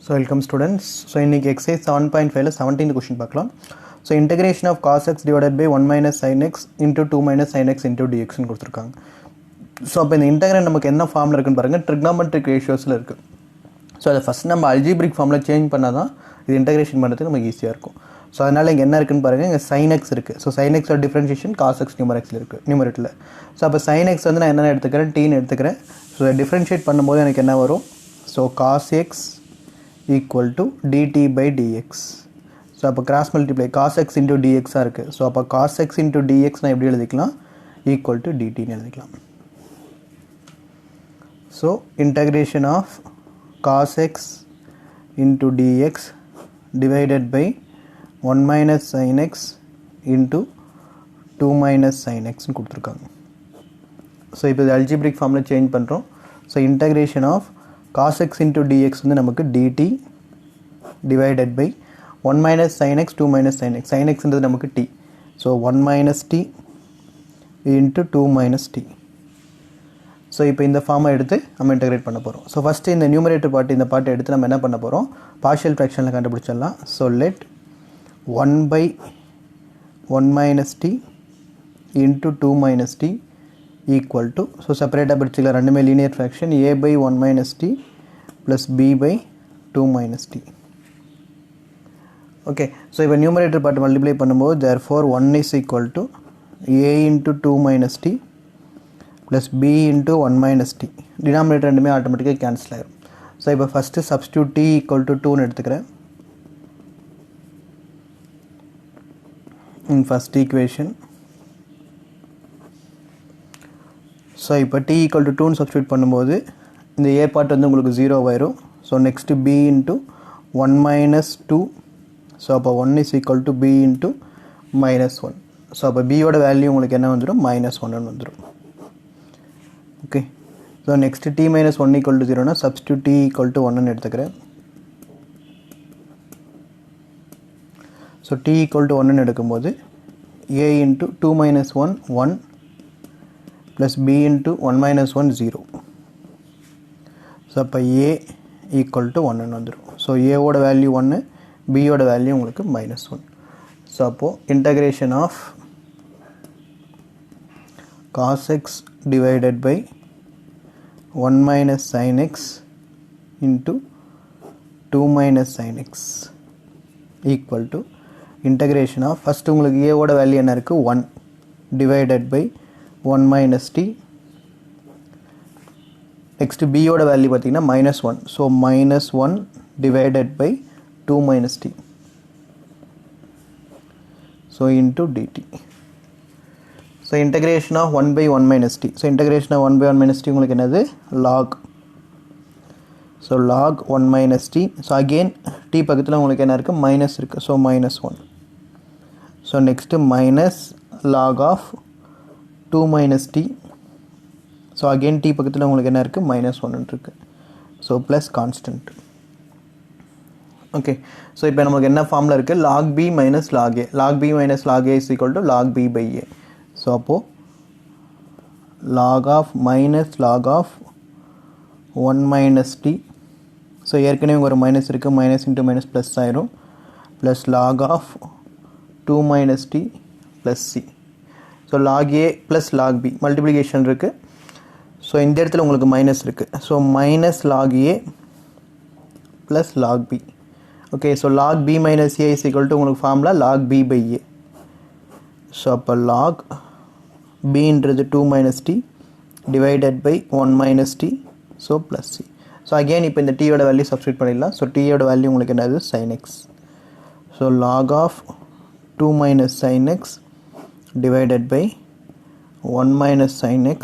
So welcome students. So இன்னைக்கு exercise 7.5 ல 17th question பார்க்கலாம். So integration of cos x divided by 1 minus sin x into 2 minus sin x into dx ன்னு கொடுத்திருக்காங்க. So அப்ப இந்த integral நமக்கு என்ன ஃபார்ம்ல இருக்குன்னு பாருங்க. trigonometric ratiosல இருக்கு. So அத ஃபர்ஸ்ட் நம்ம algebraic ஃபார்ம்ல சேஞ்ச் பண்ணாதான் இது இன்டகிரேஷன் பண்றதுக்கு நமக்கு ஈஸியா இருக்கும். So அதனால இங்க என்ன இருக்குன்னு பாருங்க. இங்க sin x இருக்கு. So sin x ஓட டிஃபரன்ஷியேஷன் cos x numeratorல இருக்கு. numeratorல. So அப்ப sin x வந்து நான் என்ன எடுத்துக்கறேன்? t ன்னு எடுத்துக்கறேன். So டிஃபரன்ஷியேட் பண்ணும்போது எனக்கு என்ன வரும்? So cos x equal to dt by dx. So அப்ப cross multiply cos x into dx ஆ இருக்கு. So அப்ப cos x into dx நான் எப்படி எழுதிக்கலாம்? equal to dt ன்னு எழுதிக்கலாம். So integration of cos x into dx divided by 1 minus sin x into 2 minus sin x ன்னு கொடுத்திருக்காங்க. So இப்போ இது algebraic formula change பண்றோம். So integration of cos x into dx வந்து நமக்கு dt divided by 1 minus sin x 2 minus sin x. Sin x ன்றது நமக்கு t. So 1 minus t into 2 minus t. So இப்போ இந்த ஃபார்மை எடுத்து நம்ம இன்டகிரேட் பண்ண போறோம். So first இந்த numerator part இந்த பார்ட் எடுத்து நம்ம என்ன பண்ண போறோம்? partial fractionல கண்டுபிடிச்சிடலாம். So let 1 by 1 minus t into 2 minus t equal to, so separate பிரிச்சுக்கலாம் ரெண்டுமே linear fraction, a by 1 minus t plus b by 2 minus t. Okay, so இப்போ numerator part multiply பண்ணும்போது therefore 1 is equal to a into 2 minus t plus b into 1 minus t. denominator ரெண்டுமே ஆட்டோமேட்டிக்காக cancel ஆயிரும். So இப்போ first substitute t equal to 2 ன்னு எடுத்துக்கிறேன். in first equation. So இப்போ t equal to 2 ன்னு substitute பண்ணும்போது இந்த a பார்ட் வந்து உங்களுக்கு 0 ஆயிரும். So next b into 1 minus 2. So அப்போ 1 is equal to b into minus 1. So அப்போ b யோட வேல்யூ உங்களுக்கு என்ன வந்துடும்? minus 1 வந்துடும். Okay, so next t minus 1 equal to 0னா substitute t equal to 1 ன்னு எடுத்துக்கிறேன். ஸோ t equal to 1 ன்னு எடுக்கும்போது a into 2 minus 1 1 plus b into 1 minus 1 0. So அப்போ a equal to 1 ன்னு வந்துடும். ஸோ a ஓட வேல்யூ 1, b ஓட வேல்யூ உங்களுக்கு minus 1. ஸோ அப்போது integration of cos x divided by 1 minus sin x into 2 minus sin x equal to integration of, first உங்களுக்கு a ஓட value என்ன இருக்குது? 1 divided by 1 minus t. next b ஓட value பார்த்தீங்கன்னா minus 1. so minus 1 divided by 2 minus t. so into dt. so integration of 1 by 1 minus t. so integration of 1 by 1 minus t உங்களுக்கு என்னது? log. so log 1 minus t. so again t பக்கத்தில் உங்களுக்கு என்ன இருக்குது? minus இருக்குது. so minus 1. so next minus log of 2 minus t. so again t பக்கத்தில் உங்களுக்கு என்ன இருக்குது? minus 1 இருக்குது. so plus constant. okay, so இப்போ நமக்கு என்ன ஃபார்மில் இருக்குது? log b minus log a. log b minus log a is equal to log b by a. so அப்போது log of minus log of 1 minus t. so ஏற்கனவே ஒரு minus இருக்குது, minus into minus plus ஆயிரும், plus log of 2 minus t plus c. So log a plus log b multiplication இருக்குது. So இந்த இடத்துல உங்களுக்கு minus இருக்குது. So minus log a plus log b. Okay, so log b minus a is equal to உங்களுக்கு formula log b by a. So அப்போ log bன்றது 2 minus t divided by 1 minus t. So plus c. So again இப்போ இந்த t யோட value substitute பண்ணிடலாம். So t யோட value உங்களுக்கு என்னது? sin x. So log of 2 minus sin x divided by 1 minus sin x.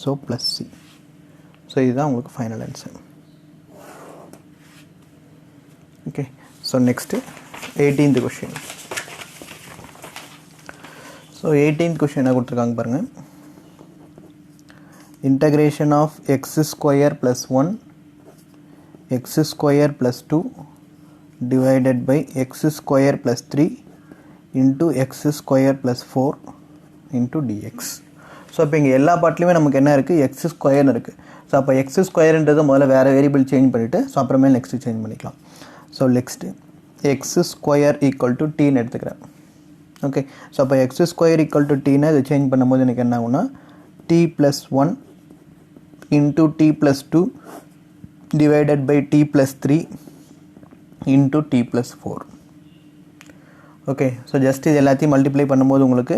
so plus c. So இதுதான் உங்களுக்கு final answer. Okay, so next 18th question. So 18th question என்ன கொடுத்துருக்காங்க பாருங்கள். Integration of x square plus 1 x square plus 2 divided by x square plus 3 into x square plus 4 into dx. So இப்போ இங்கே எல்லா பார்ட்லையுமே நமக்கு என்ன இருக்குது, எக்ஸ் ஸ்கொயர்னு இருக்குது. ஸோ அப்போ எக்ஸ் ஸ்கொயர்ன்றது முதல்ல வேறு வேரியபிள் சேஞ்ச் பண்ணிவிட்டு ஸோ அப்புறமே நெக்ஸ்ட்டு சேஞ்ச் பண்ணிக்கலாம். So next x square equal to டீன்னு எடுத்துக்கிறேன். ஓகே, ஸோ அப்போ எக்ஸ் ஸ்கொயர் ஈக்குவல் டு டீன்னு இதை சேஞ்ச் பண்ணும்போது எனக்கு என்ன ஆகுனா t plus 1 into t plus 2 divided by t plus 3 into t plus 4. Okay, so just இது எல்லாத்தையும் மல்டிப்ளை பண்ணும்போது உங்களுக்கு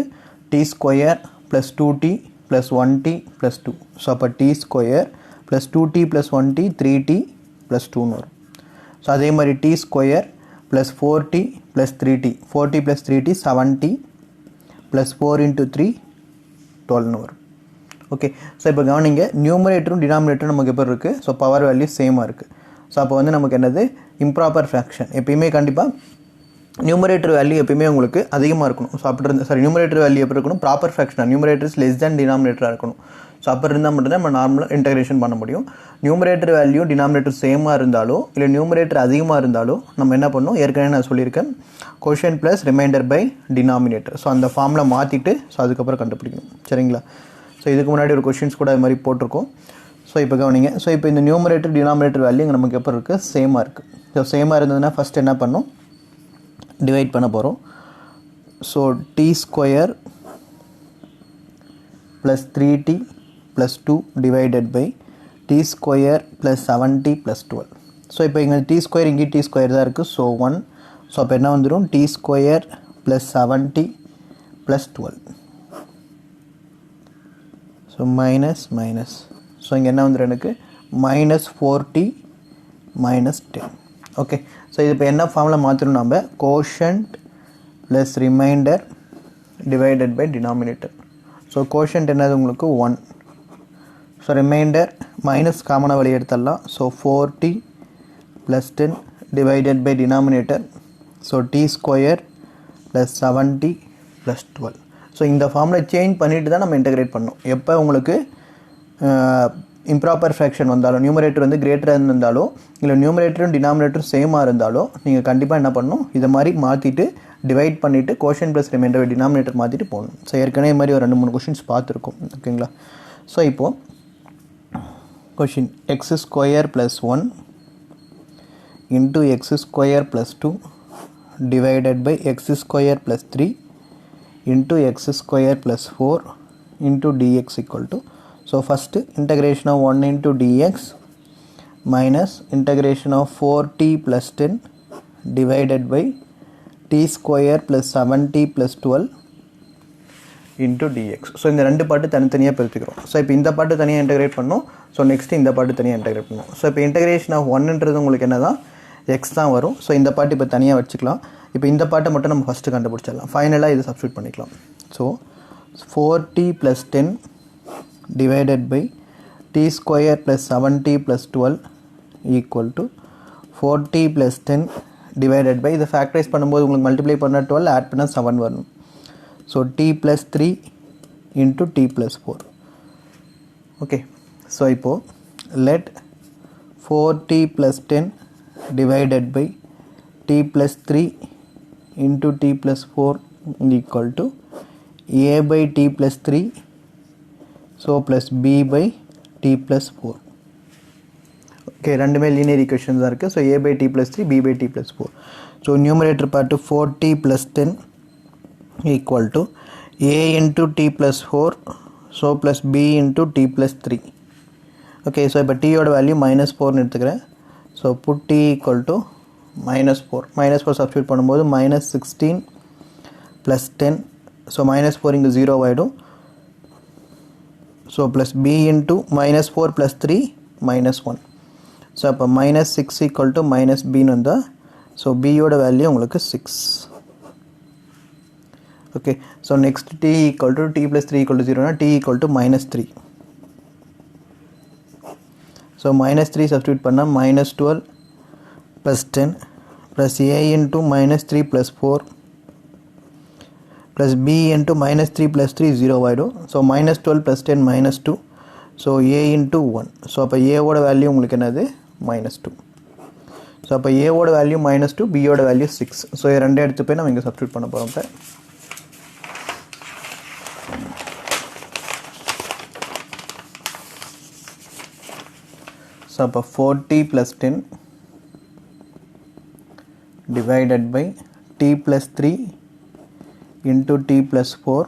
t square plus 2t plus 1t plus 2. So அப்போ t square plus 2t plus 1t 3t plus 2ன்னு வரும். So அதே மாதிரி T square plus 4t plus 3t 4t plus 3t 7t plus 4 into 3 12ன்னு வரும். ஓகே, ஸோ இப்போ கவனிங்க, நியூமரேட்டரும் டினாமினேட்டரும் நமக்கு எப்படி இருக்குது, ஸோ பவர் வேல்யூ சேமாக இருக்குது. ஸோ அப்போ வந்து நமக்கு என்னது இம்ப்ராப்பர் ஃப்ராக்ஷன் எப்பயுமே கண்டிப்பாக நியூமரேட்டர் வேல்யூ எப்பயுமே உங்களுக்கு அதிகமாக இருக்கணும். ஸோ அப்படி இருந்தால் நியூமரேட்டர் வேல்யூ எப்படி இருக்கணும், ப்ராப்பர் ஃப்ராக்ஷனாக நியூமரேட்டர் இஸ் லெஸ் தேன் டினாமினேட்டராக இருக்கணும். ஸோ அப்போ இருந்தால் மட்டும்தான் நம்ம நார்மலாக இன்டகிரேஷன் பண்ண முடியும். நியூமரேட்டர் வேல்யூ டினாமினேட்டர் சேமாக இருந்தாலோ இல்லை நியூமரேட்டர் அதிகமாக இருந்தாலோ நம்ம என்ன பண்ணணும், ஏற்கனவே நான் சொல்லியிருக்கேன், quotient plus remainder by denominator. So அந்த ஃபார்மில் மாற்றிட்டு ஸோ அதுக்கப்புறம் கண்டுபிடிக்கணும். சரிங்களா? ஸோ இதுக்கு முன்னாடி ஒரு கொஷின்ஸ் கூட அது மாதிரி போட்டிருக்கோம். ஸோ இப்போ கவனிங்க, ஸோ இப்போ இந்த நியூமரேட்டர் டினாமினேட்டர் வேல்யூ இங்கே நமக்கு எப்போ இருக்குது, சேமாக இருக்குது. ஸோ சேமாக இருந்ததுன்னா ஃபஸ்ட் என்ன பண்ணணும், டிவைட் பண்ண போகிறோம். So t square plus 3t plus 2 divided by t square plus 7t plus 12. So இப்போ இங்கே டி ஸ்கொயர் இங்கே டி ஸ்கொயர் தான் இருக்குது. ஸோ 1. ஸோ அப்போ என்ன வந்துடும், t square plus 7t plus 12. So minus minus. So இங்கே என்ன வந்துடும் எனக்கு minus 4t minus 10. Okay, so இது இப்போ என்ன ஃபார்மில் மாற்றணும், நம்ம quotient plus remainder divided by denominator. So quotient என்னது உங்களுக்கு 1. ஸோ ரிமைண்டர் மைனஸ் காமனாக வெளியே எடுத்துடலாம். So 4t plus 10 divided by denominator. So t square plus 7t plus 12. So இந்த ஃபார்மில் சேஞ்ச் பண்ணிவிட்டு தான் நம்ம இன்டகிரேட் பண்ணணும். எப்போ உங்களுக்கு இம்ப்ராப்பர் ஃப்ராக்ஷன் வந்தாலும், நியூமரேட்டர் வந்து கிரேட்டராக இருந்தாலோ இல்லை நியூமரேட்டரும் டினாமினேட்டரும் சேமாக இருந்தாலோ நீங்கள் கண்டிப்பாக என்ன பண்ணணும், இதை மாதிரி மாற்றிட்டு டிவைட் பண்ணிவிட்டு கோஷன் ப்ளஸ் ரிமைண்டர் டினாமினேட்டர் மாற்றிட்டு போகணும். ஸோ ஏற்கனவே இது மாதிரி ஒரு 2-3 கொஷின்ஸ் பார்த்துருக்கோம். ஓகேங்களா? ஸோ இப்போது question x square plus 1 into X square plus 2 divided by X square plus 3 into X square plus 4 into dx equal to. So first integration of 1 into dx minus integration of 4t plus 10 divided by t square plus 7t plus 12 into dx. So இந்த ரெண்டு பாட்டு தனித்தனியாக பிரித்துக்கிறோம். So இப்போ இந்த பாட்டு தனியாக integrate பண்ணோம். So next இந்த பாட்டு தனியாக இன்டகிரேட் பண்ணணும். ஸோ இப்போ இன்டகிரேஷன் ஆஃப் 1ன்றது உங்களுக்கு என்ன தான், எக்ஸ் தான் வரும். ஸோ இந்த பாட்டு இப்போ தனியாக வச்சுக்கலாம். இப்போ இந்த பாட்டை மட்டும் நம்ம ஃபஸ்ட்டு கண்டுபிடிச்சிடலாம். ஃபைனலாக இது சப்ஸ்டியூட் பண்ணிக்கலாம். So 4t plus 10 divided by t square plus 7t plus 12 equal to 4t plus 10 divided by, இதை ஃபேக்டரைஸ் பண்ணும்போது உங்களுக்கு மல்டிப்ளை பண்ண 12 ஆட் பண்ண 7 வரணும். So t plus 3 into t plus 4. Okay, so இப்போது let 4t plus 10 divided by t plus 3 into t plus 4 equal to a by t plus 3 so plus b by t plus 4. Okay, ரெண்டுமே linear equations தான் இருக்குது. So a by t plus 3 b by t plus 4. So numerator part 4t plus 10 equal to a into t plus 4 so plus b into t plus 3. Okay, so இப்போ t யோட value -4ன்னு எடுத்துக்கிறேன். So put t equal to -4 substitute பண்ணும்போது -16 plus 10. So -4 இங்கே 0 ஆகிடும். So plus b into -4 plus 3 -1. So அப்போ -6 equal to -bன்னு வந்தால் so b யோட value உங்களுக்கு 6. Okay, so next t equal to t plus 3 equal to 0னா t equal to -3. So -3 substitute பண்ணால் -12 plus 10 plus a into -3 plus 4 plus b into -3 plus 3 0 ஆகிடும். So -12 plus 10 -2. So a into 1. So அப்போ a ஓட value உங்களுக்கு என்னது -2. So அப்போ a ஓட value -2, b ஓட value 6. So இது ரெண்டே எடுத்து போய் நம்ம இங்கே சப்ஸ்டியூட் பண்ண போகிறோம். இப்போ ஸோ அப்போ 4t plus 10 divided by t plus 3 into t plus 4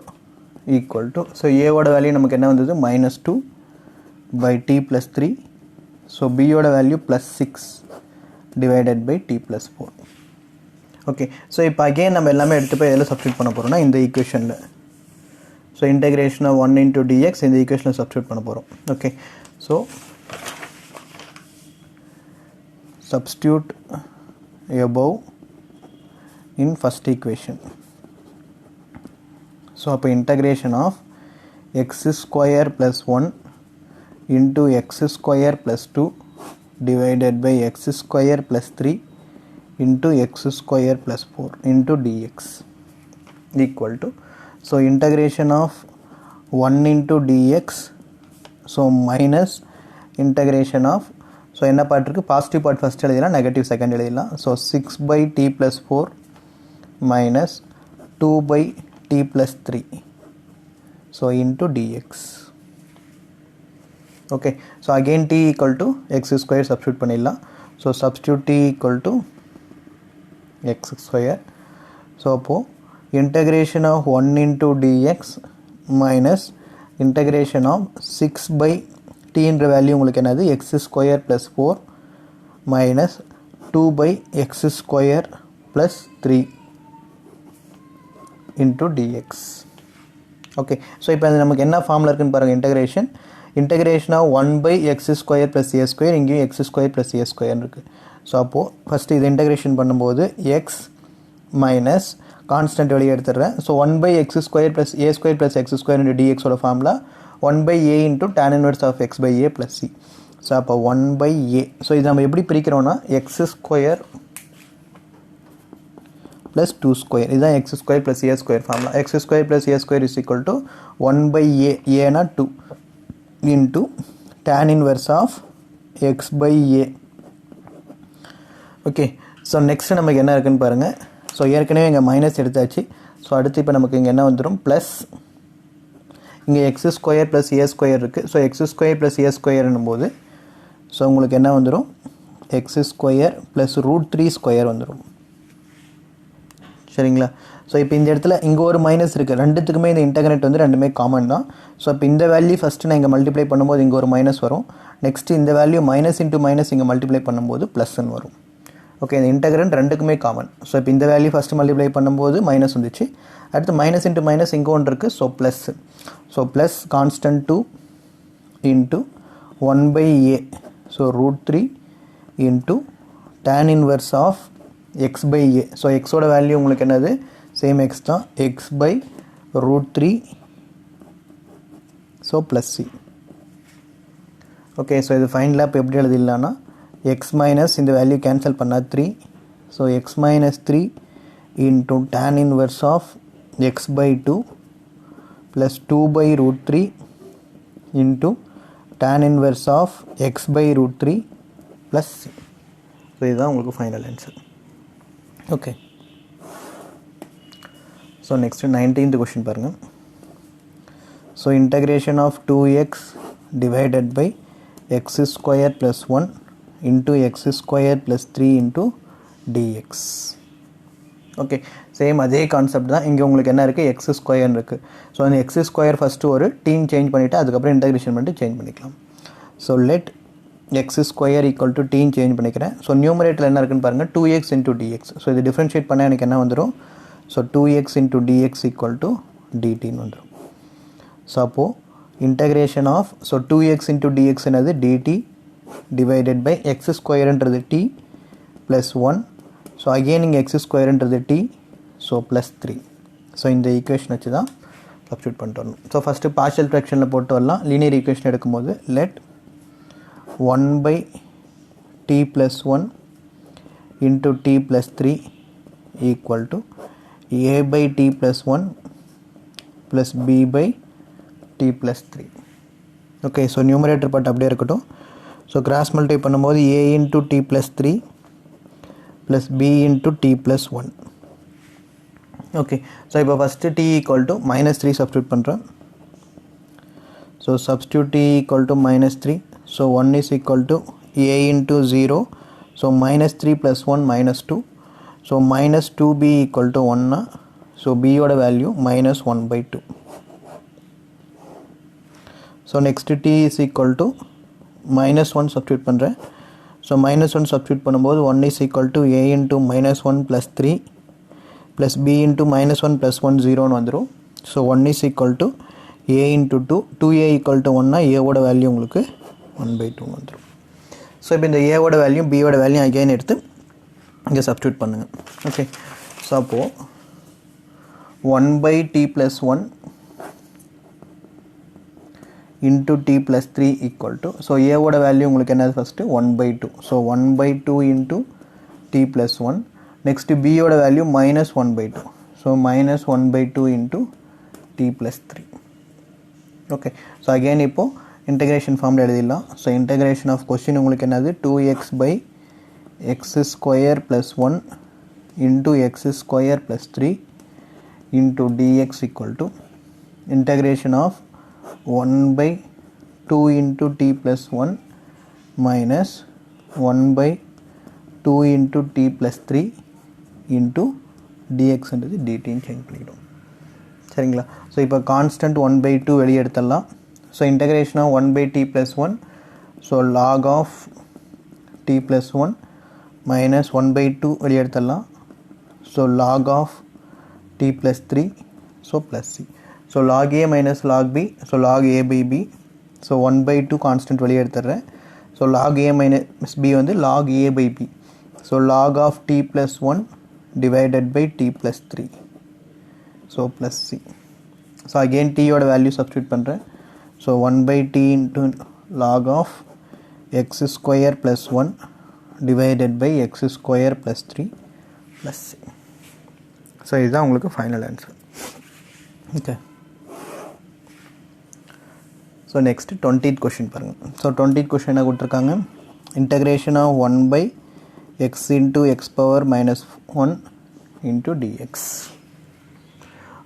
equal to, so ஏவோட வேல்யூ நமக்கு என்ன வந்தது -2 by t plus 3. ஸோ பியோட value +6 divided by t plus 4. Okay, so இப்போ அகெயின் நம்ம எல்லாமே எடுத்து போய் எதில் சப்ஸ்டியூட் பண்ண போகிறோம்னா இந்த ஈக்குவேஷனில். So integration of 1 into dx இந்த ஈக்குவேஷனில் சப்ஸ்டியூட் பண்ண போகிறோம். Okay, so substitute above in first equation. So அப்போ integration of x square plus 1 into x square plus 2 divided by x square plus 3 into x square plus 4 into dx equal to, so integration of 1 into dx, so minus integration of, so என்ன part இருக்குது positive part first எழுதிடலாம், negative second எழுதிடலாம். So 6 by t plus 4 minus 2 by t plus 3, so into dx. Okay, so again t equal to x square substitute பண்ணிடலாம். So substitute t equal to x square. So அப்போது integration of 1 into dx minus integration of 6 by t என்ற value உங்களுக்கு என்னது x square plus 4 minus 2 by x square plus 3 into dx. Okay, so இப்போ அது நமக்கு என்ன ஃபார்மில் இருக்குன்னு பாருங்கள். Integration of 1 by x square plus a square, இங்கேயும் x square plus a square இருக்குது. ஸோ அப்போது ஃபஸ்ட்டு இது இன்டெகிரேஷன் பண்ணும்போது x மைனஸ் கான்ஸ்டன்ட் வெளியே எடுத்துடுறேன். So 1 by x square plus a square plus x square into dx ஓட formula 1 by a into tan inverse of x by a plus c. So அப்போ 1 by a, ஸோ இது நம்ம எப்படி பிரிக்கிறோன்னா x square plus 2 square, இதுதான் x square plus a square formula. x square plus a square is equal to 1 by a, ஏனா 2 into tan inverse of x by a. Okay, so next நமக்கு என்ன இருக்குன்னு பாருங்கள். ஸோ ஏற்கனவே இங்கே minus எடுத்தாச்சு. So அடுத்து இப்போ நமக்கு இங்கே என்ன வந்துடும் ப்ளஸ், இங்கே X square plus A square இருக்குது. So X square plus A ஸ்கொயர்னும் போது ஸோ உங்களுக்கு என்ன வந்துடும் எக்ஸ் ஸ்கொயர் ப்ளஸ் √3 ஸ்கொயர் வந்துடும். சரிங்களா? ஸோ இப்போ இந்த இடத்துல இங்கே ஒரு மைனஸ் இருக்குது, ரெண்டுத்துக்குமே இந்த இன்டகிரேட் வந்து ரெண்டுமே காமன் தான். ஸோ இப்போ இந்த வேல்யூ ஃபஸ்ட்டு நான் இங்கே மல்டிப்ளை பண்ணும்போது இங்கே ஒரு மைனஸ் வரும். நெக்ஸ்ட்டு இந்த வேல்யூ மைனஸ் இன்ட்டு மைனஸ் இங்கே மல்டிப்ளை பண்ணும்போது ப்ளஸ்ன்னு வரும். ஓகே, இந்த இன்டகிரண்ட் ரெண்டுக்குமே காமன். ஸோ இப்போ இந்த வேல்யூ ஃபஸ்ட்டு மல்டிப்ளை பண்ணும்போது மைனஸ் வந்துச்சு, அடுத்து மைனஸ் இன்ட்டு மைனஸ் இங்கே ஒன்று இருக்குது. So plus, so plus constant 2 into 1 by a, so √3 into tan inverse of x by a. So எக்ஸோட வேல்யூ உங்களுக்கு என்னது சேம் எக்ஸ் தான், x by √3, so plus c. Okay, so இது ஃபைனலாக இப்போ எப்படி எழுதிடலான்னா எக்ஸ் மைனஸ் இந்த வேல்யூ கேன்சல் பண்ணால் 3, so x minus 3 into tan inverse of X by 2 plus 2 by √3 into tan inverse of X by √3 plus C. So இதுதான் உங்களுக்கு final answer. Okay, so next 19th question பாருங்கள். So integration of 2x divided by X square plus 1 into X square plus 3 into dx. Okay, same அதே concept தான். இங்கே உங்களுக்கு என்ன இருக்குது X ஸ்கொயர்னு இருக்குது. ஸோ அந்த எக்ஸ் ஸ்கொயர் ஃபஸ்ட்டு ஒரு டீம் சேஞ்ச் பண்ணிவிட்டு அதுக்கப்புறம் இன்டகிரேஷன் பண்ணிட்டு சேஞ்ச் பண்ணிக்கலாம். So let X square equal to டீன் சேஞ்ச் பண்ணிக்கிறேன். ஸோ நியூமரேட்டில் என்ன இருக்குன்னு பாருங்கள் 2x இன்ட்டு dx. ஸோ இது டிஃப்ரென்ஷியேட் பண்ணால் எனக்கு என்ன வந்துடும், so 2x into dx equal to dtன்னு வந்துடும். ஸோ அப்போது integration of, so 2x into dx என்னது dt டிவைடட் பை எக்ஸ் ஸ்கொயருன்றது t ப்ளஸ் 1, ஸோ அகெயின் இங்கே எக்ஸ் ஸ்கொயருன்றது t, ஸோ ப்ளஸ் 3. ஸோ இந்த ஈக்குவேஷன் வச்சு தான் சப்ஸ்டியூட் பண்ணிட்டு வரணும். ஸோ ஃபஸ்ட்டு பார்ஷியல் ஃப்ராக்ஷனில் போட்டு வரலாம். லீனியர் ஈக்குவேஷன் எடுக்கும்போது let 1 by t plus 1 into t plus 3 equal to a by t plus 1 plus b by t plus 3. Okay, so numerator part அப்படியே இருக்கட்டும். ஸோ கிராஸ் மல்டிப்ளை பண்ணும்போது a into t plus 3 plus b into t plus 1. Okay, so இப்போ first t equal to -3 substitute பண்ணுறேன். So substitute t equal to -3, so 1 is equal to a into 0, so minus 3 plus 1 minus 2, so minus 2b equal to 1, so b oda value minus 1 by 2. So next t is equal to minus 1 substitute பண்றேன். So minus 1 substitute பண்ணும்போது 1 is equal to a into minus 1 plus 3 plus b into minus 1 plus 1 0 னு வந்துரும். So 1 is equal to a into 2, 2a equal to 1 னா a ஓட value உங்களுக்கு 1 by 2 வந்துரும். So இப்போ இந்த a ஓட வேல்யூ b ஓட வேல்யூ again எடுத்து இங்க சப்ஸ்டிட்யூட் பண்ணுங்க. ஓகே. So அப்போ 1 by t plus 1 into t plus 3 equal to, so a ஓட வேல்யூ உங்களுக்கு என்னது first 1 by 2, so 1 by 2 into t plus 1, next b ஓட value minus 1 by 2, so minus 1 by 2 into t plus 3. okay, so again இப்போ integration formula எழுதிடலாம். so integration of question உங்களுக்கு என்னது 2x by x square plus 1 into x square plus 3 into dx equal to integration of 1 by 2 into t plus 1 minus 1 by 2 into t plus 3 into dx என்றது dt ன்னு change பண்ணிடுவோம். சரிங்களா? So இப்போ constant 1 by 2 வெளியே எடுத்துடலாம். So integration of 1 by t plus 1, ஸோ log of t plus 1 minus 1 by 2 வெளியே எடுத்துடலாம். So log of t plus 3, so plus c. So log a minus log b, so log a by b, so 1 by 2 constant வெளியே எடுத்துடுறேன். So log a minus b வந்து log a by b, so log of t plus 1 divided by t plus 3, so plus c. So again t ஓட value substitute பண்ணுறேன். So 1 by t into log of x square plus 1 divided by x square plus 3 plus c. So இதுதான் உங்களுக்கு final answer. Okay. So next 20th question பாருங்கள். So 20th question என்ன கொடுத்துருக்காங்க, integration of 1 by x into x power minus 1 into dx.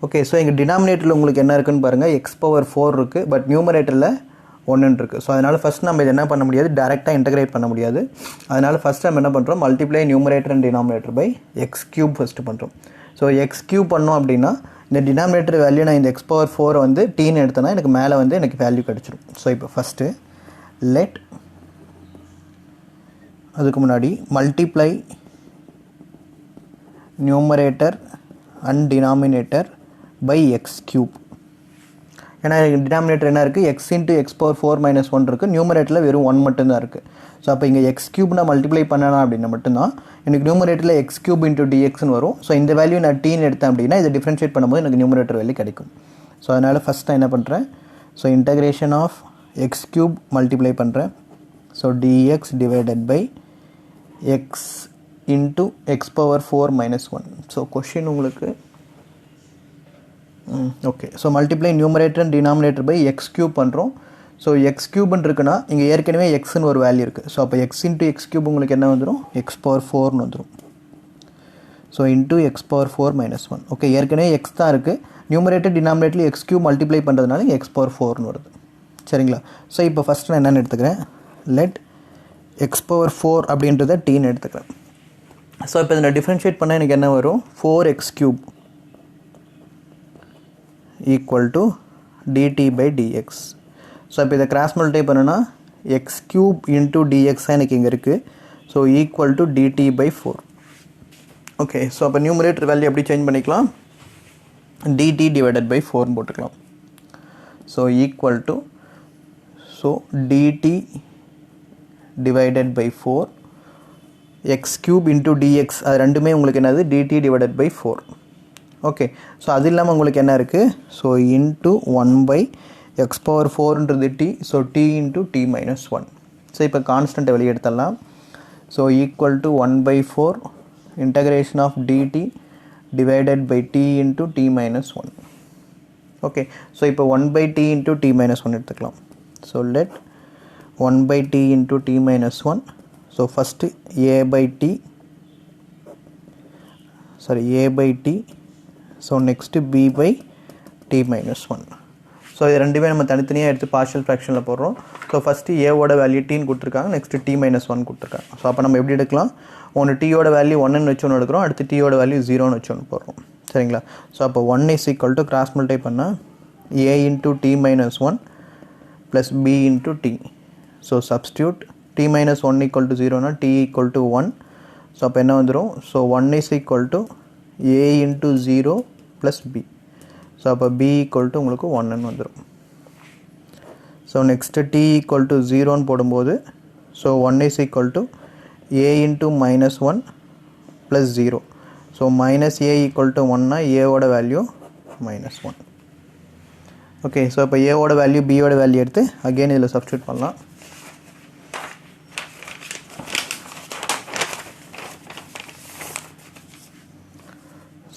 Okay. So எங்கள் டினாமினேட்டரில் உங்களுக்கு என்ன இருக்குன்னு பாருங்கள், x power 4 இருக்குது, பட் நியூமரேட்டரில் 1 இருக்குது. ஸோ அதனால் ஃபஸ்ட் நம்ம இது என்ன பண்ண முடியாது, டேரெக்டாக இன்டகிரேட் பண்ண முடியாது. அதனால் ஃபஸ்ட் நம்ம என்ன பண்ணுறோம், multiply numerator and denominator by X cube first பண்ணுறோம். ஸோ எக்ஸ் கியூப் பண்ணோம் அப்படின்னா இந்த டினாமினேட்டர் வேல்யூ நான் இந்த x power 4 வந்து டீன்னு எடுத்தேன்னா எனக்கு மேலே வந்து எனக்கு வேல்யூ கிடச்சிடும். ஸோ இப்போ ஃபஸ்ட்டு லெட், அதுக்கு முன்னாடி multiply numerator and denominator by X cube. ஏன்னா டினாமினேட்டர் என்ன இருக்குது, x into X power 4 minus 1 இருக்குது, நியூமரேட்டரில் வெறும் 1 மட்டும்தான் இருக்குது. ஸோ அப்போ இங்கே எக்ஸ் கியூப் நான் மல்டிப்ளை பண்ணலாம் அப்படின்னா மட்டும்தான் எனக்கு நியூமரேட்டரில் எக்ஸ் கியூப் இன்ட்டு டிஎக்ஸ்னு வரும். ஸோ இந்த வேல்யூ நான் டீன்னு எடுத்தேன் அப்படின்னா இதை டிஃப்ரென்ஷியேட் பண்ணும்போது எனக்கு நியூமரேட்டர் வேல்யூ கிடைக்கும். ஸோ அதனால் ஃபஸ்ட் நான் என்ன பண்ணுறேன், so integration of X cube multiply பண்ணுறேன். So DX divided by X into X power 4 minus 1. So question உங்களுக்கு okay. So multiply numerator and denominator by X cube பண்ணுறோம். ஸோ எக்ஸ் கியூப்னு இருக்குன்னா இங்கே ஏற்கனவே எக்ஸ்ன்னு ஒரு வேல்யூ இருக்குது. ஸோ அப்போ எக்ஸ் இன்ட்டு எக்ஸ் கியூப் உங்களுக்கு என்ன வந்துடும், எக்ஸ் பவர் 4னு வந்துடும். So into X power 4 minus 1. Okay, ஏற்கனவே எக்ஸ் தான் இருக்குது, நியூமரேட்டர் டினாமினேட்டரில் எக்ஸ் கியூப் மல்டிப்ளை பண்ணுறதுனால இங்கே எக்ஸ் பவர் 4னு வருது. சரிங்களா? ஸோ இப்போ ஃபஸ்ட் நான் என்னென்னு எடுத்துக்கிறேன், லெட் எக்ஸ் பவர் 4 அப்படின்றத டீன்னு எடுத்துக்கிறேன். ஸோ இப்போ இதில் டிஃப்ரென்ஷியேட் பண்ணால் எனக்கு என்ன வரும், 4x cube equal to dt by dx. So இப்போ இதை கிராஸ் மல்டிப்ளை பண்ணுன்னா எக்ஸ் கியூப் இன்ட்டு டிஎக்ஸாக எனக்கு இங்கே இருக்குது. So equal to dt by 4. Okay. So அப்போ நியூமரேட்டர் வேல்யூ எப்படி சேஞ்ச் பண்ணிக்கலாம், டிடி டிவைடட் பை 4 போட்டுக்கலாம். So equal to, so dt divided by 4 x cube into dx, அது ரெண்டுமே உங்களுக்கு என்னது dt divided by 4. Okay. So அது இல்லாமல் உங்களுக்கு என்ன இருக்குது, so into 1 by X power 4ன்றது T, so T into T minus 1. So இப்போ கான்ஸ்டன்ட்டை வெளியே எடுத்துடலாம். So equal to 1 by 4 integration of DT divided by T into T minus 1. Okay. So இப்போ 1 by T into T minus 1 எடுத்துக்கலாம். So let 1 by t into t minus 1. So first a by t, sorry a by t. So next b by t minus 1. So so இது ரெண்டுமே நம்ம தனித்தனியாக எடுத்து partial ஃப்ராக்ஷனில் போடுறோம். So first ஏவோட value டீன்னு கொடுத்துருக்காங்க, நெக்ஸ்ட்டு t-1 கொடுத்துருக்காங்க. ஸோ அப்போ நம்ம எப்படி எடுக்கலாம், ஒன்று டீயோட வேல்யூ 1ன்னு வச்சு ஒன்று எடுக்கிறோம், அடுத்து டீயோட வேல்யூ 0ன்னு வச்சு ஒன்று போடுறோம். சரிங்களா? ஸோ அப்போ 1 = கிராஸ் மல்டிப்ளை பண்ணால் a × t-1 plus b × t. So substitute t-1 = 0னா t = 1. So அப்போ என்ன வந்துடும், so 1 = a × 0 plus b. So அப்போ b = உங்களுக்கு 1ன்னு வந்துடும். ஸோ நெக்ஸ்ட்டு t = 0ன்னு போடும்போது so 1 = a × -1 plus 0. So minus a = 1னா ஏவோட வேல்யூ -1. ஓகே, ஸோ இப்போ ஏவோட வேல்யூ பியோட வேல்யூ எடுத்து அகெயின் இதில் சப்ஸ்டியூட் பண்ணலாம்.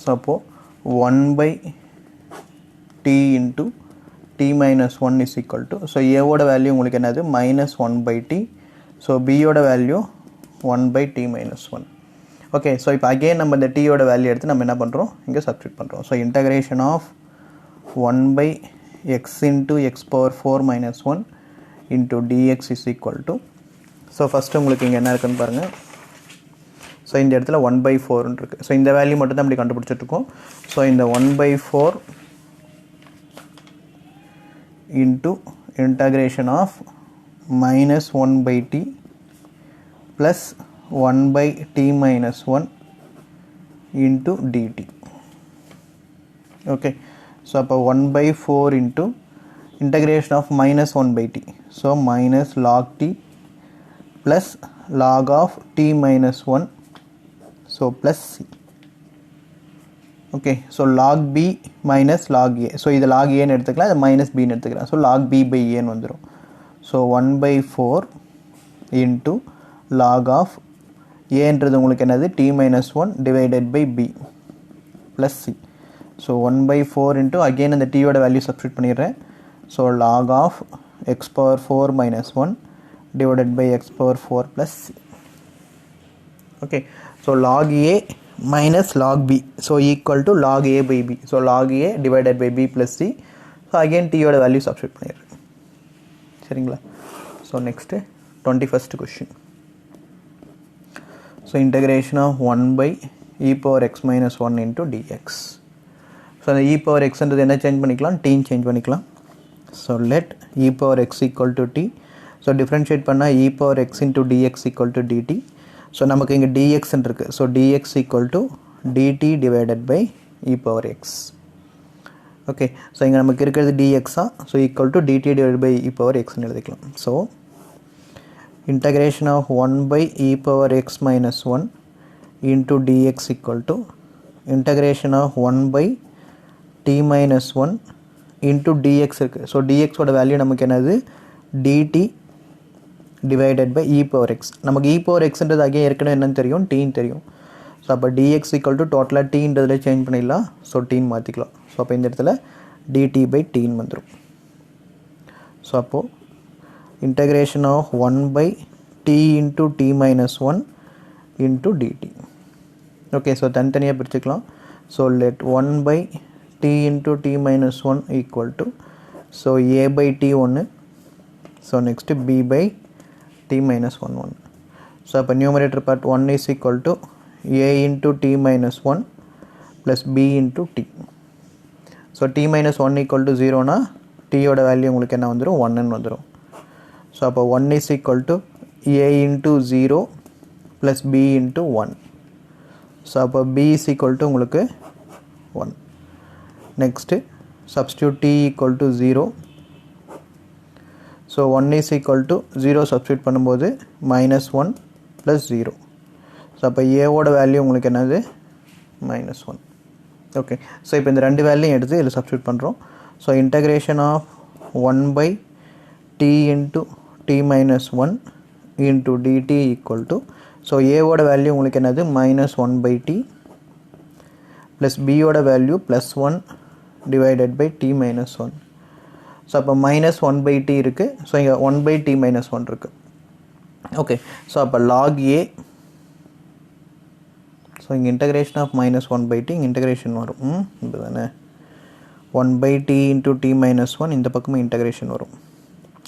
ஸோ அப்போது 1/t × t-1 = ஸோ ஏவோட வேல்யூ உங்களுக்கு என்னது -1/t. ஸோ பியோட வேல்யூ 1/t-1. ஓகே, ஸோ இப்போ அகெயின் நம்ம இந்த டீயோட வேல்யூ எடுத்து நம்ம என்ன பண்ணுறோம், இங்கே சப்ஸ்டியூட் பண்ணுறோம். So integration of 1/x × x⁴ - 1 × dx = so first உங்களுக்கு இங்கே என்ன இருக்குன்னு பாருங்கள். ஸோ இந்த இடத்துல 1/4 இருக்குது. ஸோ இந்த வேல்யூ மட்டும் தான் அப்படி கண்டுபிடிச்சிட்ருக்கோம். ஸோ இந்த 1/4 into integration of -1/t plus 1/t-1 into dt. Okay, so அப்போ 1/4 into integration of -1/t. So minus log t plus log of t-1. So plus c. Okay, so log b minus log a. ஸோ இது log aன்னு எடுத்துக்கலாம், இது minus பின்னு எடுத்துக்கலாம். So log b/aன்னு வந்துடும். So 1/4 into log of ஏன்றது உங்களுக்கு என்னது t-1 divided by b plus c. So 1/4 into again அந்த டீயோட வேல்யூ சப்ஸ்டியூட் பண்ணிடுறேன். So log of x⁴ - 1 divided by x⁴ plus c. Okay, so log a minus log b, so equal to log a/b. so log a divided by b plus c. so again t யோட value substitute பண்ணிடுறேன். சரிங்களா? So next 21st question. So integration of 1/e⁻x - 1 into dx. So அந்த e⁻x என்ன change பண்ணிக்கலாம், டீன்னு change பண்ணிக்கலாம். So let e⁻x = t. So differentiate பண்ணால் e⁻x into dx = dt. So நமக்கு இங்கே dx இருக்குது. So dx = dt divided by e⁻x. Okay, so இங்கே நமக்கு இருக்கிறது dx-ஆ, ஸோ = dt டிவைட் பை e⁻x-ன்னு எழுதிக்கலாம். So integration of 1/e⁻x - 1 into dx = integration of 1/t-1 into dx இருக்குது. ஸோ dx ஓட வேல்யூ நமக்கு என்னது dt டிவைடட் பை e⁻x. நமக்கு e⁻xன்றது அகைன் ஏற்கனவே என்னன்னு தெரியும், டீன்னு தெரியும். ஸோ அப்போ dx = டோட்டலாக டீன்றதில் சேஞ்ச் பண்ணிடலாம். ஸோ டீன்னு மாற்றிக்கலாம். ஸோ அப்போ இந்த இடத்துல dt/tன்னு வந்துடும். ஸோ அப்போது integration of 1/t into t-1 into dt. Okay, so தனித்தனியாக பிரிச்சுக்கலாம். So let 1/t into t-1 equal to so a/t 1. So next b/t-1 1. So அப்போ numerator part 1 is equal to a into t-1 plus b into t. So t-1 equal to 0னா t-யோட value உங்களுக்கு என்ன வந்துடும், 1ன்னு வந்துடும். So அப்போ 1 is equal to a into 0 plus b into 1. So அப்போ b is equal to உங்களுக்கு 1. Next substitute t equal to 0. So 1 is equal to 0 substitute பண்ணும்போது -1 plus 0. ஸோ அப்போ ஏவோட வேல்யூ உங்களுக்கு என்னது -1. ஓகே, ஸோ இப்போ இந்த ரெண்டு வேல்யூயும் எடுத்து இதில் சப்ஸ்டியூட் பண்ணுறோம். So integration of 1/t into t-1 into dt equal to so ஏவோட வேல்யூ உங்களுக்கு என்னது -1/t ப்ளஸ் பியோட value +1 divided by t-1. So அப்போ -1/t இருக்குது. ஸோ இங்கே 1/t-1 இருக்குது. ஓகே, ஸோ அப்போ log a. ஸோ இங்கே இன்டகிரேஷன் ஆஃப் -1/t இங்கே இன்டகிரேஷன் வரும். இப்போ தானே 1 by t into t minus 1 இந்த பக்கமும் integration வரும்.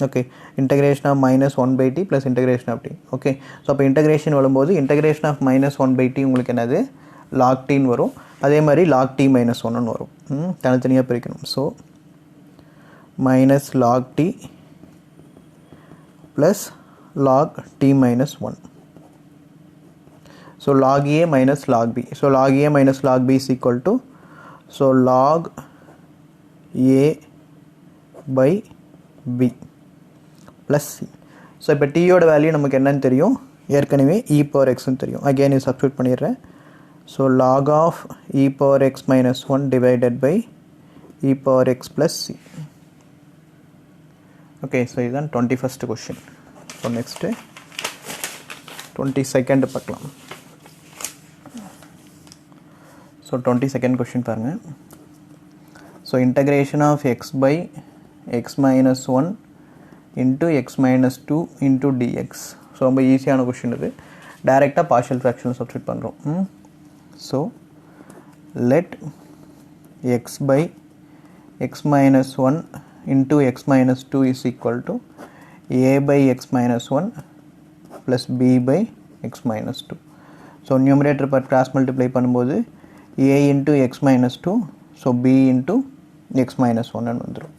Okay, integration of minus 1 by t plus integration of t. Okay, so அப்போ integration வரும்போது integration of minus 1 by t உங்களுக்கு என்னது log t வரும். அதே மாதிரி log t minus 1 வரும். தனித்தனியாக பிரிக்கணும். So minus log t plus log t minus 1. So log a minus log b. So log a minus log b is equal to so log a by b plus c. So இப்போ t யோட value நமக்கு என்னன்னு தெரியும், ஏற்கனவே e power x ன்னு தெரியும். again இது substitute பண்ணிடுறேன். so log of e power x minus 1 divided by e power x plus c. okay, so இதுதான் 21st question. so next 22nd பார்க்கலாம். so 22nd question பாருங்க. so integration of x by x minus 1 into x minus 2 into dx. so ரொம்ப ஈஸியான question இது. டைரெக்டாக partial fraction substitute பண்ணுறோம். so let x by x minus 1 into x minus 2 is equal to a by x minus 1 plus b by x minus 2. so numerator per cross multiply பண்ணும்போது a into x minus 2, so b into x minus 1 ன்னு வந்துடும்.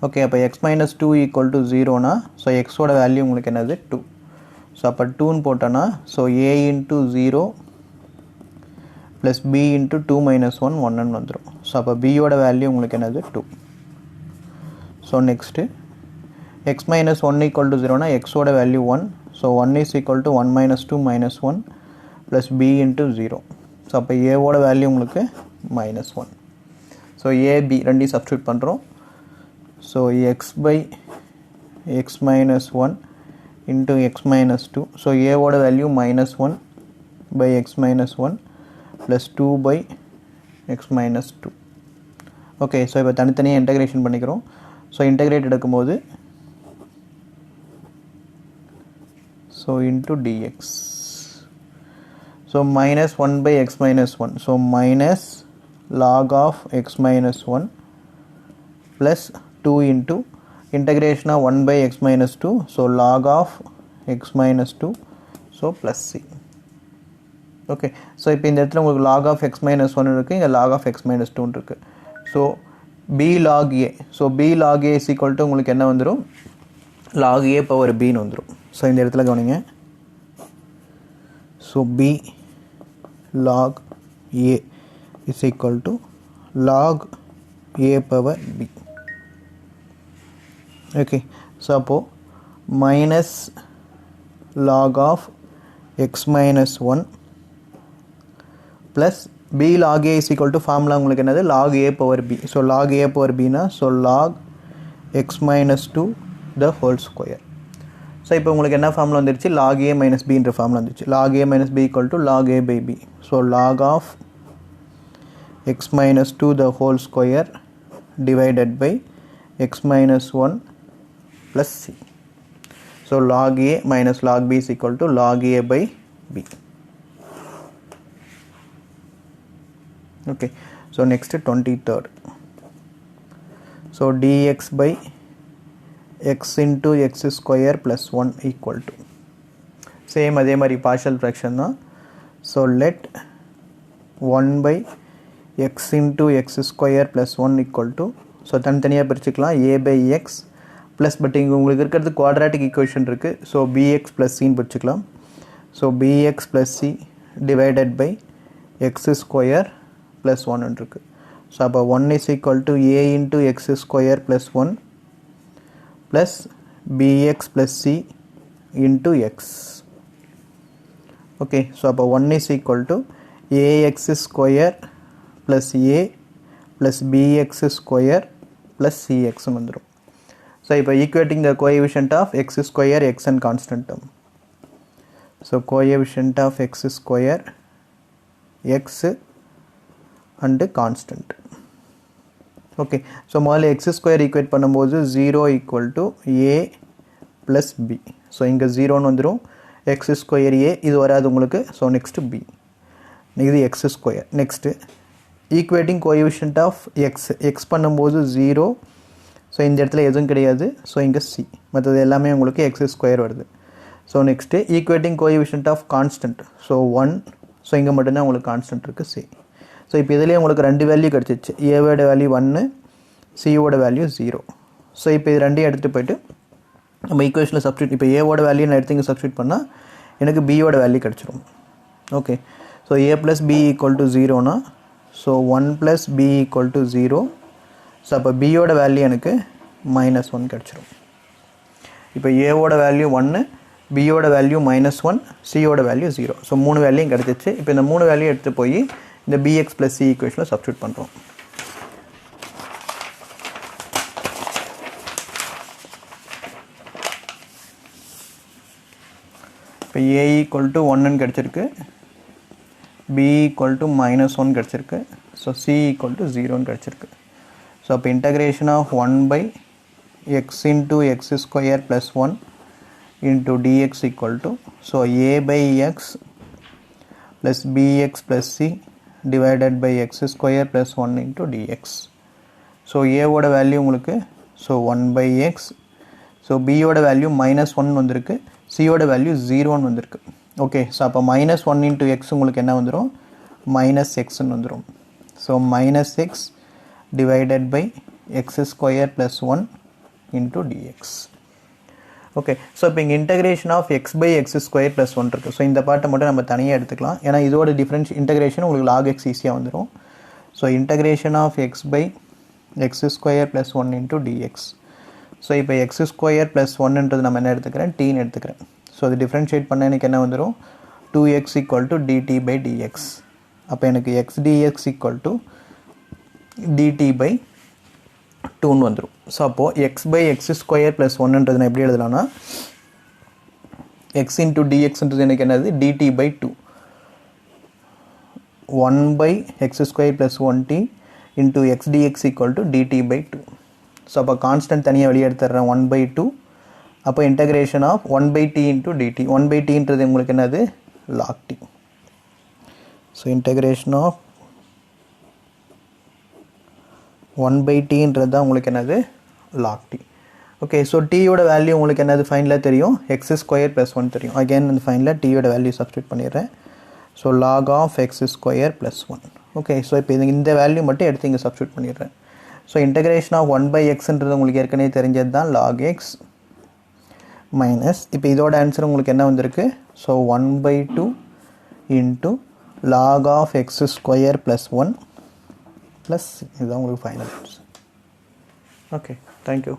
Okay, அப்போ x minus 2 equal to 0னா so எக்ஸோட value உங்களுக்கு என்னது 2. So அப்போ 2ன்னு போட்டோன்னா so a into 0 plus b into 2 minus 1 1ன்னு வந்துடும். ஸோ அப்போ b யோட வேல்யூ உங்களுக்கு என்னது 2. So next x minus 1 equal to 0னா எக்ஸோட value 1. So 1 is equal to 1 minus 2 minus 1 plus b into 0. So அப்போ ஏவோட வேல்யூ உங்களுக்கு -1. ஸோ ஏ பி ரெண்டையும் சப்ஸ்டியூட் பண்ணுறோம். So x by x minus 1 into x minus 2. So ஏவோட value -1 by x minus 1 plus 2 by x minus 2. Okay, so இப்போ தனித்தனியாக integration பண்ணிக்கிறோம். So integrate எடுக்கும்போது so into dx. so minus 1 by x minus 1, so minus log of x minus 1 plus 2 into integration of 1 by x minus 2, so log of x minus 2, so plus c. okay, so இப்போ இந்த இடத்துல உங்களுக்கு log of x minus 1 இருக்குது, இங்கே log of x minus 2 இருக்குது. so b log a, so b log a is equal to உங்களுக்கு என்ன வந்துடும் log a power b ன்னு வந்துடும். ஸோ இந்த இடத்துல கவனிங்க. so b log a is equal to log a power b. okay, so அப்போ minus log of x minus 1 plus b log a is equal to formula உங்களுக்கு என்னது log a power b. so log a power b னா so log x minus 2 the whole square. So இப்போ உங்களுக்கு என்ன formula வந்துருச்சு log a minus b என்ற formula வந்துருச்சு. log a minus b equal to log a by b. So log of x minus 2 the whole square divided by x minus 1 plus c. So log a minus log b is equal to log a by b. okay, so next 23rd. so dx by x into x square plus 1 equal to same அதே மாதிரி partial fraction தான். so let 1 by x into x square plus 1 equal to so தனித்தனியாக பிரிச்சுக்கலாம் a by x plus but இங்கே உங்களுக்கு இருக்கிறது quadratic equation இருக்குது. so bx plus c பிரிச்சுக்கலாம். so bx plus c divided by x square plus 1 இருக்குது. so அப்போ 1 is equal to a into x square plus 1 plus bx plus c into x. okay, so அப்போ 1 is equal to ax square plus a plus bx square plus cx வந்துடும். so இப்போ equating the coefficient of x square, x and constant term. so coefficient of x square, x and constant. Okay, so முதல்ல x square equate பண்ணும்போது 0 equal to a plus b. So இங்கே 0ன்னு வந்துடும். X square a இது வராது உங்களுக்கு. So next b, இது x square. Next equating coefficient of x பண்ணும்போது 0. ஸோ இந்த இடத்துல எதுவும் கிடையாது. ஸோ இங்கே சி, மற்றது எல்லாமே உங்களுக்கு எக்ஸ் ஸ்கொயர் வருது. So next equating coefficient of constant. So 1. So இங்கே மட்டும்தான் உங்களுக்கு கான்ஸ்டன்ட் இருக்குது சி. ஸோ இப்போ இதுலேயே உங்களுக்கு 2 வேல்யூ கிடச்சிச்சு. ஏவோட வேல்யூ 1, சியோட வேல்யூ 0. ஸோ இப்போ இது ரெண்டையும் எடுத்துகிட்டு போய்ட்டு நம்ம ஈக்குவேஷனில் சப்ஸ்டியூட், இப்போ ஏவோட வேல்யூ நான் எடுத்து இங்கே சப்ஸ்டியூட் பண்ணால் எனக்கு பியோட வேல்யூ கிடச்சிரும். Okay, so A plus B equal to 0னா so 1 plus B equal to 0. So அப்போ பியோட வேல்யூ எனக்கு -1 கிடச்சிரும். இப்போ ஏவோட வேல்யூ 1, பியோட வேல்யூ -1, சியோட வேல்யூ 0. ஸோ 3 வேல்யூயும் கிடச்சிச்சு. இப்போ இந்த 3 வேல்யூ எடுத்து போய் இந்த பிஎக்ஸ் ப்ளஸ் சி ஈக்குவேஷனில் சப்ஸ்டியூட் பண்ணுறோம். இப்போ ஏ ஈக்குவல் டு 1ன்னு கிடச்சிருக்கு, பி ஈக்குவல் டு -1 கிடச்சிருக்கு, ஸோ சி ஈக்குவல் டு 0ன்னு கிடச்சிருக்கு. ஸோ அப்போ integration of 1/x into x square plus 1 into dx equal to, so a/x plus bx plus c divided by x square plus 1 into dx. So ஏவோட value உங்களுக்கு so 1/x, so பியோட value -1 வந்திருக்கு, சியோட value 0ன்னு வந்திருக்கு. Okay, so அப்போ -1 into x உங்களுக்கு என்ன வந்துடும், -xன்னு வந்துடும். So -x divided by x square plus 1 into dx. Okay, so இப்போ இங்கே integration of x by x square plus 1 இருக்குது. ஸோ இந்த பார்ட்டை மட்டும் நம்ம தனியாக எடுத்துக்கலாம், ஏன்னா இதோட டிஃப்ரென்ஸ் இன்டகிரேஷன் உங்களுக்கு log x ஈஸியாக வந்துடும். So integration of x by x square plus 1 into dx. So இப்போ x square plus 1ன்றது நம்ம என்ன எடுத்துக்கிறேன், tன்னு எடுத்துக்கிறேன். ஸோ அது டிஃப்ரென்ஷியேட் பண்ண எனக்கு என்ன வந்துடும், 2x equal to dt by dx. அப்போ எனக்கு x dx equal to dt by 2ன்னு வந்துடும். ஸோ அப்போது x by x square plus 1ன்றது நான் எப்படி எழுதலாம்னா x into dxன்றது எனக்கு என்னது, dt by 2, 1 by x square plus 1t into x dx equal to dt by 2. So அப்போ constant தனியாக வெளியே எடுத்துடுறேன் 1/2. அப்போ integration of 1/t into dt, 1/tன்றது உங்களுக்கு என்னது, log t. So integration of 1/tன்றது தான் உங்களுக்கு என்னது, log t. ஓகே, ஸோ டீயோட வேல்யூ உங்களுக்கு என்னது ஃபைனலாக தெரியும், x square plus 1 தெரியும். அகெயின் அந்த ஃபைனலாக டீயோட வேல்யூ சப்ஸ்டியூட் பண்ணிடுறேன். So log of x square plus 1. Okay, so இப்போ இந்த வேல்யூ மட்டும் எடுத்து இங்கே சப்ஸ்டியூட் பண்ணிடுறேன். ஸோ இன்டகிரேஷன் ஆஃப் 1/xன்றது உங்களுக்கு ஏற்கனவே தெரிஞ்சது தான், log x மைனஸ், இப்போ இதோட ஆன்சர் உங்களுக்கு என்ன வந்திருக்கு, so 1/2 into log of x square plus 1 plus இதுதான் உங்களுக்கு ஃபைனல் ஆன்சர். Okay, thank you.